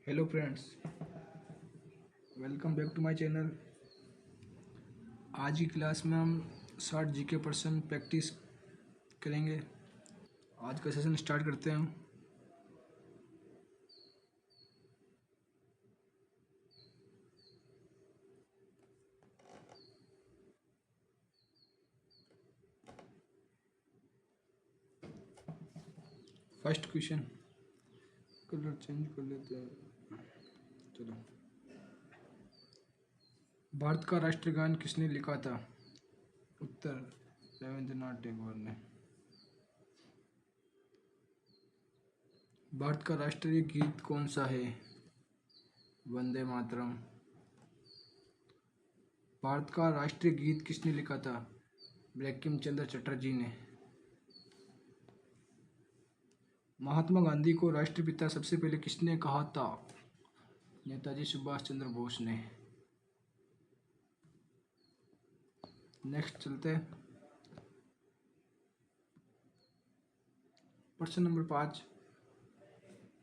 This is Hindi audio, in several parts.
Hello friends, welcome back to my channel. आज की क्लास में हम शॉर्ट जीके प्रश्न प्रैक्टिस करेंगे। आज का सेशन स्टार्ट करते हैं हम। फर्स्ट क्वेश्चन, कलर चेंज कर लेते हैं। चलो, भारत का राष्ट्रगान किसने लिखा था? उत्तर रविंद्रनाथ टैगोर ने। भारत का राष्ट्रीय गीत कौन सा है? वंदे मातरम। भारत का राष्ट्रीय गीत किसने लिखा था? बंकिम चंद्र चटर्जी ने। महात्मा गांधी को राष्ट्रपिता सबसे पहले किसने कहा था? नेताजी सुभाष चंद्र बोस ने। नेक्स्ट चलते हैं। प्रश्न नंबर 5,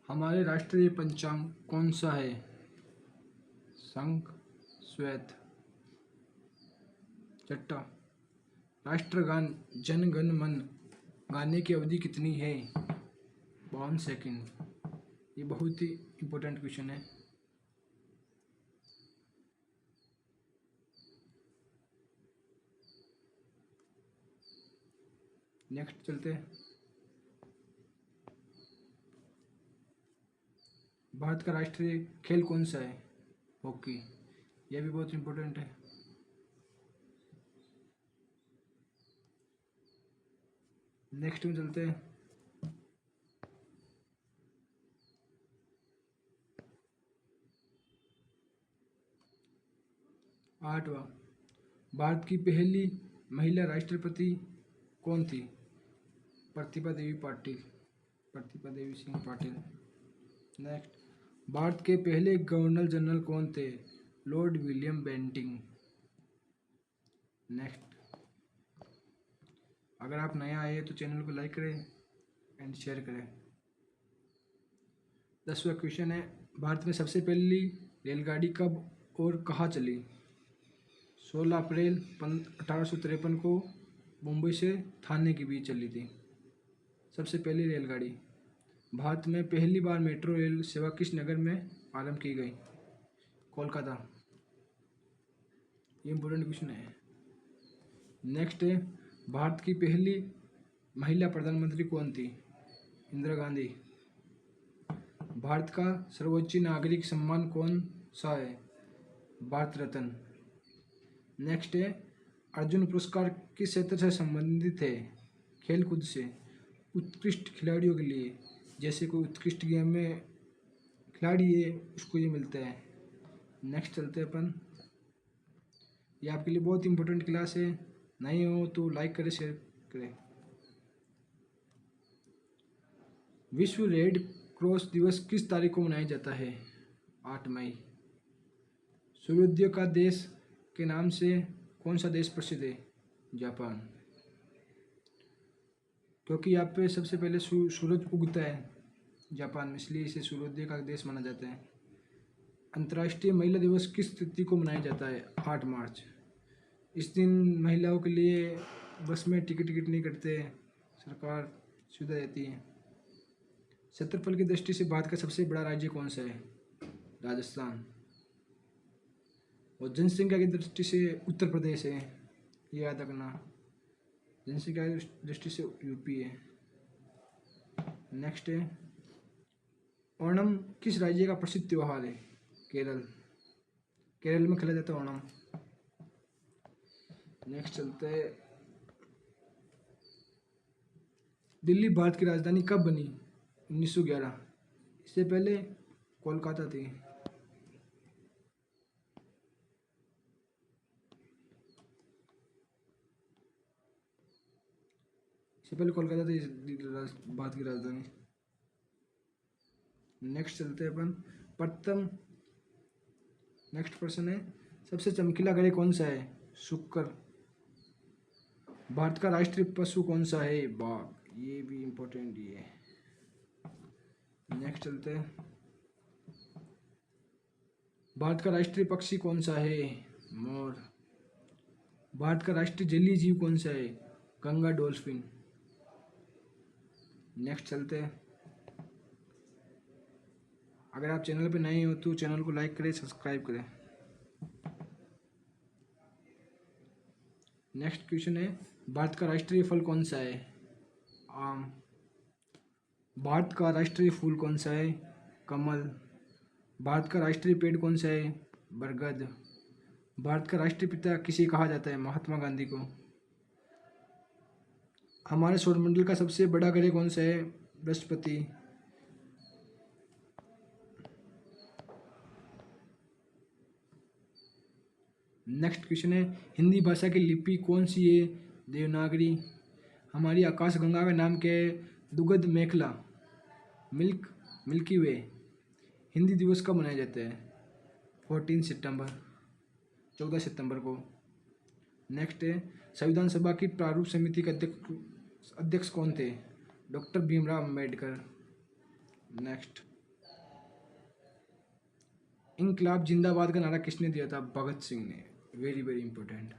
हमारे राष्ट्रीय पंचांग कौन सा है? शंख, श्वेत। छठा, राष्ट्रगान जन गण मन गाने की अवधि कितनी है? 52 सेकंड। ये बहुत ही इम्पोर्टेंट क्वेश्चन है। नेक्स्ट चलते हैं। भारत का राष्ट्रीय खेल कौन सा है? हॉकी। यह भी बहुत इम्पोर्टेंट है। नेक्स्ट में चलते हैं। 8वां, भारत की पहली महिला राष्ट्रपति कौन थी? प्रतिभा देवी पाटिल। प्रतिभा देवी सिंह पाटिल। नेक्स्ट, भारत के पहले गवर्नर जनरल कौन थे? Lord William Bentinck. नेक्स्ट, अगर आप नया आए तो चैनल को लाइक करें एंड शेयर करें। 10वां क्वेश्चन है, भारत में सबसे पहली रेलगाड़ी कब और कहाँ चली? 16 अप्रैल 1853 को मुंबई से थाने के बीच चली थी सबसे पहली रेलगाड़ी। भारत में पहली बार मेट्रो रेल सेवा किस नगर में आरंभ की गई? कोलकाता। ये इम्पोर्टेंट क्वेश्चन है। नेक्स्ट है, भारत की पहली महिला प्रधानमंत्री कौन थी? इंदिरा गांधी। भारत का सर्वोच्च नागरिक सम्मान कौन सा है? भारत रत्न। नेक्स्ट है, अर्जुन पुरस्कार किस क्षेत्र से संबंधित है? खेलकूद से। उत्कृष्ट खिलाड़ियों के लिए, जैसे कोई उत्कृष्ट गेम में खिलाड़ी है उसको ये मिलता है। नेक्स्ट चलते हैं अपन। ये आपके लिए बहुत इंपॉर्टेंट क्लास है, नहीं हो तो लाइक करें, शेयर करें। विश्व रेड क्रॉस दिवस किस तारीख को मनाया जाता है? 8 मई। सूर्योदय का देश के नाम से कौन सा देश प्रसिद्ध है? जापान। क्योंकि यहाँ पे सबसे पहले सूरज उगता है जापान में, इसलिए इसे सूर्योदय का देश माना जाता है। अंतर्राष्ट्रीय महिला दिवस किस तिथि को मनाया जाता है? 8 मार्च। इस दिन महिलाओं के लिए बस में टिकट नहीं कटते, सरकार सुविधा देती है। क्षेत्रफल की दृष्टि से भारत का सबसे बड़ा राज्य कौन सा है? राजस्थान। और जनसंख्या की दृष्टि से उत्तर प्रदेश है, ये याद रखना। जनसंख्या की दृष्टि से यूपी है। नेक्स्ट है, ओणम किस राज्य का प्रसिद्ध त्यौहार है? केरल। केरल में खेला जाता है ओणम। नेक्स्ट चलते हैं, दिल्ली भारत की राजधानी कब बनी? 1911। इससे पहले कोलकाता थी। इससे पहले कोलकाता थी भारत की राजधानी। नेक्स्ट चलते हैं अपन। प्रथम नेक्स्ट प्रश्न है, सबसे चमकीला ग्रह कौन सा है? शुक्र। भारत का राष्ट्रीय पशु कौन सा है? बाघ। ये भी इम्पोर्टेंट ही है। नेक्स्ट चलते हैं। भारत का राष्ट्रीय पक्षी कौन सा है? मोर। भारत का राष्ट्रीय जलीय जीव कौन सा है? गंगा डॉल्फिन। नेक्स्ट चलते हैं। अगर आप चैनल पे नए हो तो चैनल को लाइक करें, सब्सक्राइब करें। नेक्स्ट क्वेश्चन है, भारत का राष्ट्रीय फल कौन सा है? आम। भारत का राष्ट्रीय फूल कौन सा है? कमल। भारत का राष्ट्रीय पेड़ कौन सा है? बरगद। भारत का राष्ट्रीय पिता किसे कहा जाता है? महात्मा गांधी को। हमारे सौरमंडल का सबसे बड़ा ग्रह कौन सा है? बृहस्पति। नेक्स्ट क्वेश्चन है, हिंदी भाषा की लिपि कौन सी है? देवनागरी। हमारी आकाशगंगा का नाम क्या है? दुग्ध मेखला। मिल्की वे। हिंदी दिवस कब मनाया जाता है? 14 सितंबर, 14 सितंबर को। नेक्स्ट है, संविधान सभा की प्रारूप समिति के अध्यक्ष कौन थे? डॉक्टर भीमराव अम्बेडकर। नेक्स्ट, इनकलाब जिंदाबाद का नारा किसने दिया था? भगत सिंह ने। Very very important.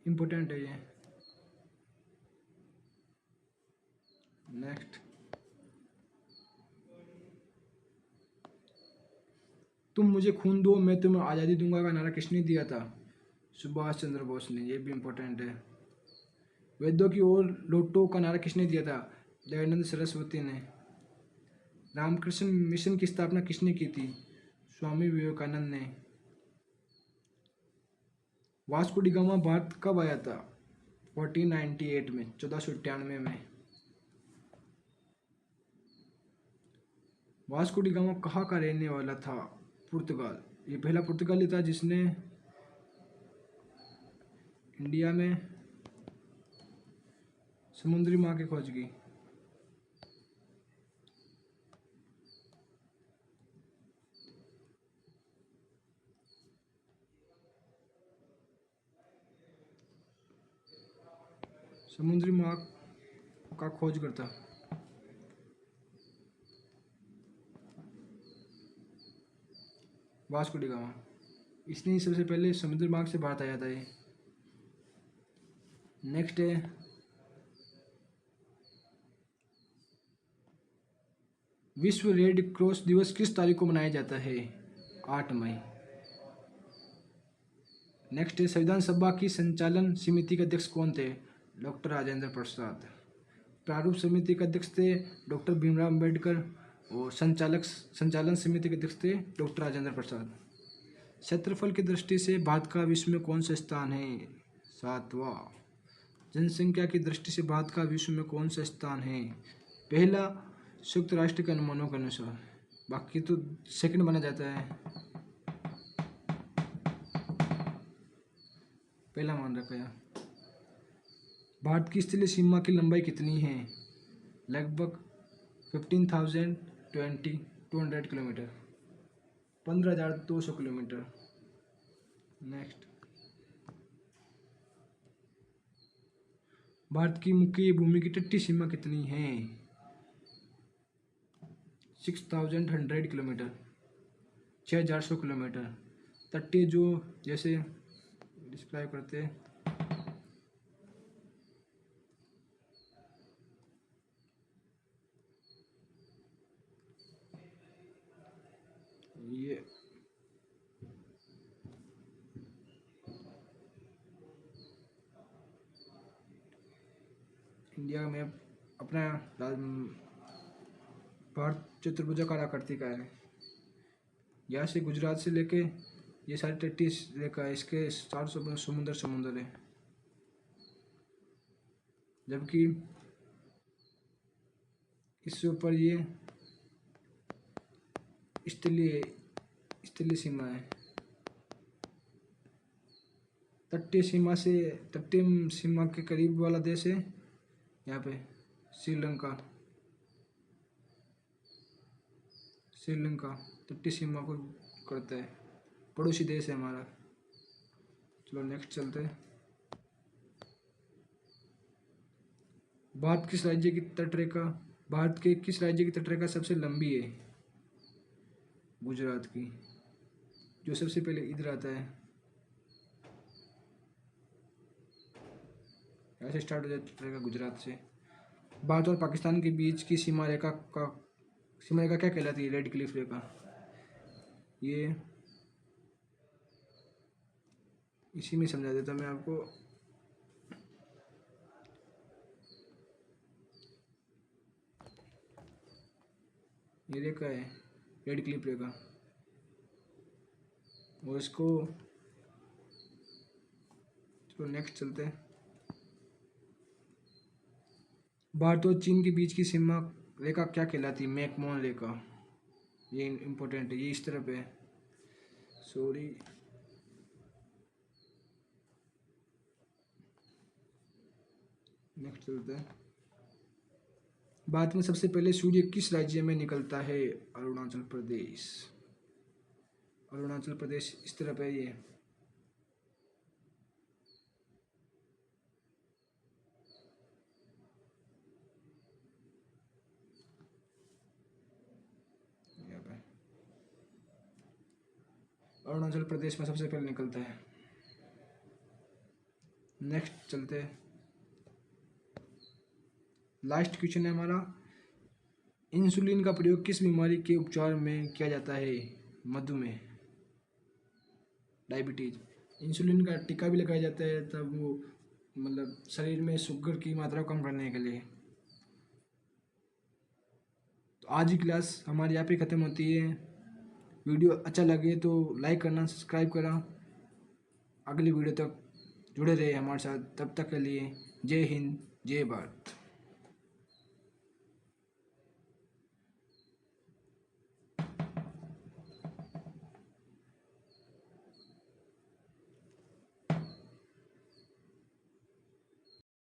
इंपॉर्टेंट है ये। नेक्स्ट, तुम मुझे खून दो मैं तुम्हें आज़ादी दूंगा का नारा किसने दिया था? सुभाष चंद्र बोस ने। ये भी इम्पोर्टेंट है। वेदों की ओर लौटो का नारा किसने दिया था? दयानंद सरस्वती ने। रामकृष्ण मिशन की स्थापना किसने की थी? स्वामी विवेकानंद ने। वास्को डी गामा भारत कब आया था? 1498 में, 1498 में। वास्को डी गामा कहाँ का रहने वाला था? पुर्तगाल। ये पहला पुर्तगाली था जिसने इंडिया में समुद्री मार्ग की खोज की। समुद्री मार्ग का खोज करता। वास्को डी गामा, इसने ही सबसे पहले समुद्री मार्ग से भारत आया था ये। नेक्स्ट है, विश्व रेड क्रॉस दिवस किस तारीख को मनाया जाता है? 8 मई। नेक्स्ट है, संविधान सभा की संचालन समिति के अध्यक्ष कौन थे? डॉक्टर राजेंद्र प्रसाद। प्रारूप समिति के अध्यक्ष थे डॉक्टर भीमराव अम्बेडकर और संचालन समिति के अध्यक्ष थे डॉक्टर राजेंद्र प्रसाद। क्षेत्रफल की दृष्टि से भारत का विश्व में कौन सा स्थान है? 7वां। जनसंख्या की दृष्टि से भारत का विश्व में कौन सा स्थान है? पहला, संयुक्त राष्ट्र के अनुमानों के अनुसार। बाकी तो सेकंड माना जाता है, पहला मान रखा है। भारत की स्थलीय सीमा की लंबाई कितनी है? लगभग 15,200 किलोमीटर, 15,200 किलोमीटर। नेक्स्ट, भारत की मुख्य भूमि की तटीय सीमा कितनी है? 6,100 किलोमीटर, 6,400 किलोमीटर। तटीय जो जैसे डिस्क्राइब करते हैं, ये इंडिया में अपना भारत चतुर्भुजाकार आकृति का है। यहाँ से गुजरात से लेके ये सारी तटीय रेखा है, इसके 400 समुंदर है। जबकि इससे ऊपर ये स्थलीय सीमा है। तटीय सीमा के करीब वाला देश है यहाँ पे श्रीलंका। तटीय सीमा को करता है, पड़ोसी देश है हमारा। चलो नेक्स्ट चलते हैं। भारत किस राज्य की तटरेखा भारत के किस राज्य की तटरेखा सबसे लंबी है? गुजरात की। जो सबसे पहले इधर आता है, ऐसे स्टार्ट हो जाता है गुजरात से। भारत और पाकिस्तान के बीच की सीमा रेखा क्या कहलाती है? रेड क्लिफ रेखा। ये इसी में समझा देता मैं आपको। ये रेखा है रेड क्लिफ रेखा, और इसको चलो नेक्स्ट चलते हैं। भारत और चीन के बीच की सीमा रेखा क्या कहलाती है? मैकमोहन रेखा। ये इम्पोर्टेंट है, ये इस तरफ है। सॉरी, नेक्स्ट चलते हैं। भारत में सबसे पहले सूर्य किस राज्य में निकलता है? अरुणाचल प्रदेश। अरुणाचल प्रदेश इस तरफ है ये। अरुणाचल प्रदेश में सबसे पहले निकलता है। नेक्स्ट चलते हैं। लास्ट क्वेश्चन है हमारा, इंसुलिन का प्रयोग किस बीमारी के उपचार में किया जाता है? मधुमेह, डायबिटीज। इंसुलिन का टीका भी लगाया जाता है, तब वो मतलब शरीर में शुगर की मात्रा कम करने के लिए। तो आज की क्लास हमारी यहाँ पे ख़त्म होती है। वीडियो अच्छा लगे तो लाइक करना, सब्सक्राइब करना। अगली वीडियो तक जुड़े रहे हमारे साथ, तब तक के लिए जय हिंद, जय भारत।